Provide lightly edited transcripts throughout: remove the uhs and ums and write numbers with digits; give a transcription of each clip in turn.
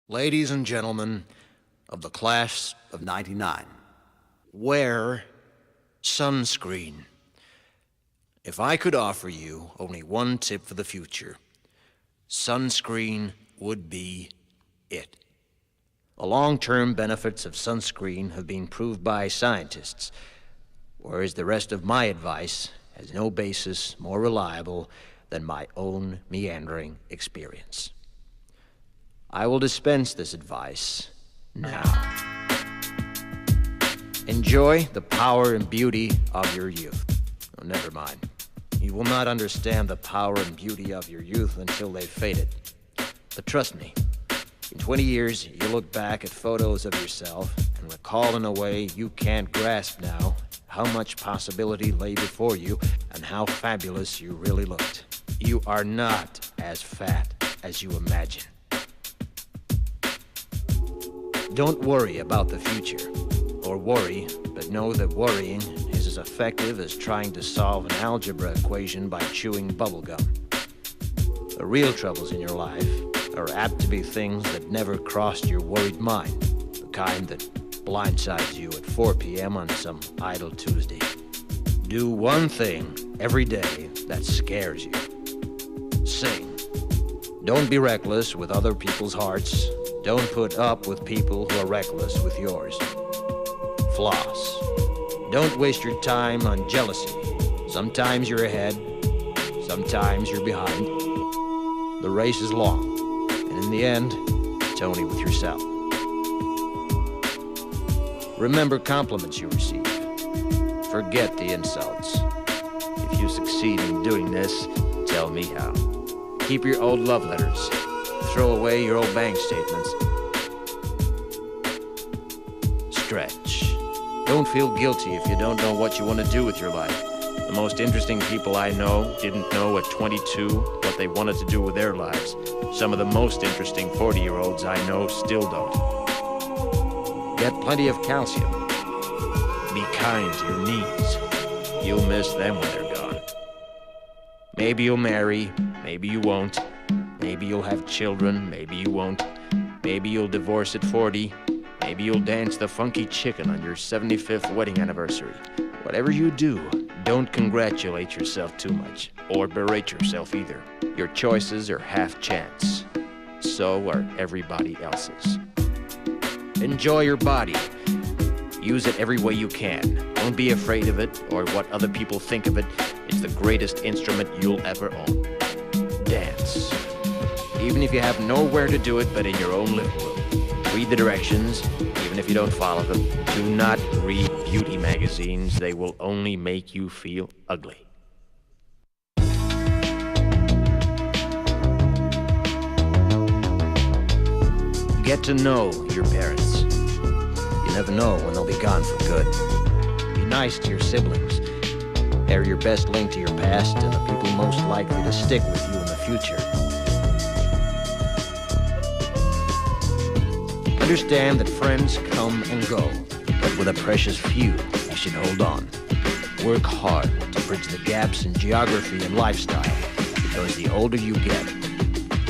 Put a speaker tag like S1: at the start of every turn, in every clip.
S1: Ladies and gentlemen of the class of '99, wear sunscreen. If I could offer you only one tip for the future, sunscreen would be it. The long-term benefits of sunscreen have been proved by scientists, whereas the rest of my advice has no basis more reliable than my own meandering experience. I will dispense this advice now. Enjoy the power and beauty of your youth. Oh, never mind. You will not understand the power and beauty of your youth until they've faded. But trust me, in 20 years, you'll look back at photos of yourself and recall in a way you can't grasp now how much possibility lay before you and how fabulous you really looked. You are not as fat as you imagine. Don't worry about the future, or worry, but know that worrying is as effective as trying to solve an algebra equation by chewing bubblegum. The real troubles in your life are apt to be things that never crossed your worried mind, the kind that blindsides you at 4 p.m. on some idle Tuesday. Do one thing every day that scares you. Sing. Don't be reckless with other people's hearts. Don't put up with people who are reckless with yours. Floss. Don't waste your time on jealousy. Sometimes you're ahead, sometimes you're behind. The race is long, and in the end, it's only with yourself. Remember compliments you receive. Forget the insults. If you succeed in doing this, tell me how. Keep your old love letters. Throw away your old bank statements. Stretch. Don't feel guilty if you don't know what you want to do with your life. The most interesting people I know didn't know at 22 what they wanted to do with their lives. Some of the most interesting 40-year-olds I know still don't. Get plenty of calcium. Be kind to your knees. You'll miss them when they're gone. Maybe you'll marry, maybe you won't. Maybe you'll have children, maybe you won't. Maybe you'll divorce at 40. Maybe you'll dance the funky chicken on your 75th wedding anniversary. Whatever you do, don't congratulate yourself too much, or berate yourself either. Your choices are half chance. So are everybody else's. Enjoy your body. Use it every way you can. Don't be afraid of it or what other people think of it. It's the greatest instrument you'll ever own. Dance. Even if you have nowhere to do it but in your own living room. Read the directions, even if you don't follow them. Do not read beauty magazines. They will only make you feel ugly. Get to know your parents. You never know when they'll be gone for good. Be nice to your siblings. They're your best link to your past and the people most likely to stick with you in the future. Understand that friends come and go, but with a precious few, you should hold on. Work hard to bridge the gaps in geography and lifestyle, because the older you get,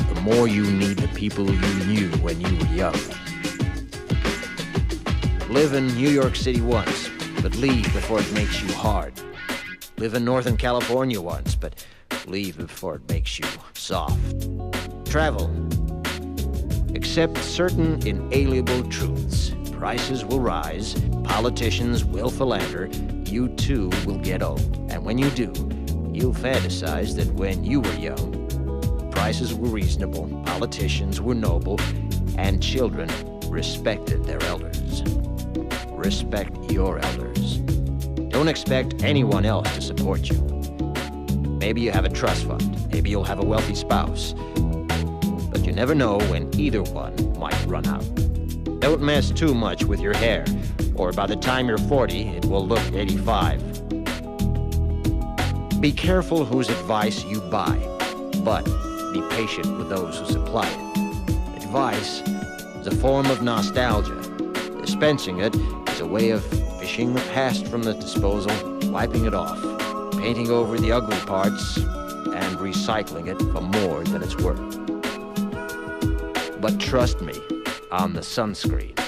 S1: the more you need the people you knew when you were young. Live in New York City once, but leave before it makes you hard. Live in Northern California once, but leave before it makes you soft. Travel. Accept certain inalienable truths. Prices will rise, politicians will philander, you too will get old. And when you do, you'll fantasize that when you were young, prices were reasonable, politicians were noble, and children respected their elders. Respect your elders. Don't expect anyone else to support you. Maybe you have a trust fund, maybe you'll have a wealthy spouse. But you never know when either one might run out. Don't mess too much with your hair, or by the time you're 40, it will look 85. Be careful whose advice you buy, but be patient with those who supply it. Advice is a form of nostalgia. Dispensing it is a way of fishing the past from the disposal, wiping it off, painting over the ugly parts, and recycling it for more than it's worth. But trust me, on the sunscreen.